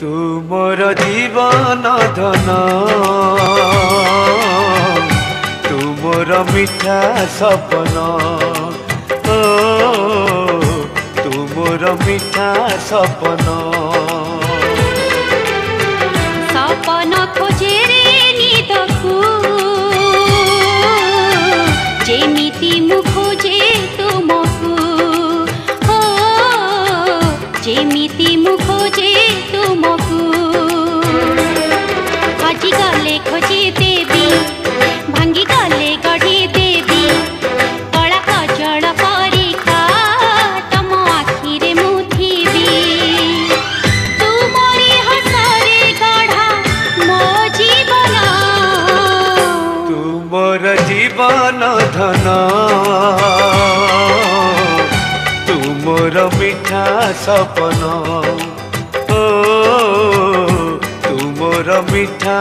तुमर जीवन धन तुमर मिठा सपन ओ तुमर मिठा सपन सपन खोजे रे निदकु जेमिति मु खोजे तुमकु हो जेमिति मु खोजे तुमकु हजि गले खोजे देवी भांगी गले गढ़ी देवी कला कजल परिका तम आखिरे मु थिबी तुमरी हसरे गढ़ा मो जीवन तुमर जीवन धन तुमर मिठा सपन ओ तुमर मिठा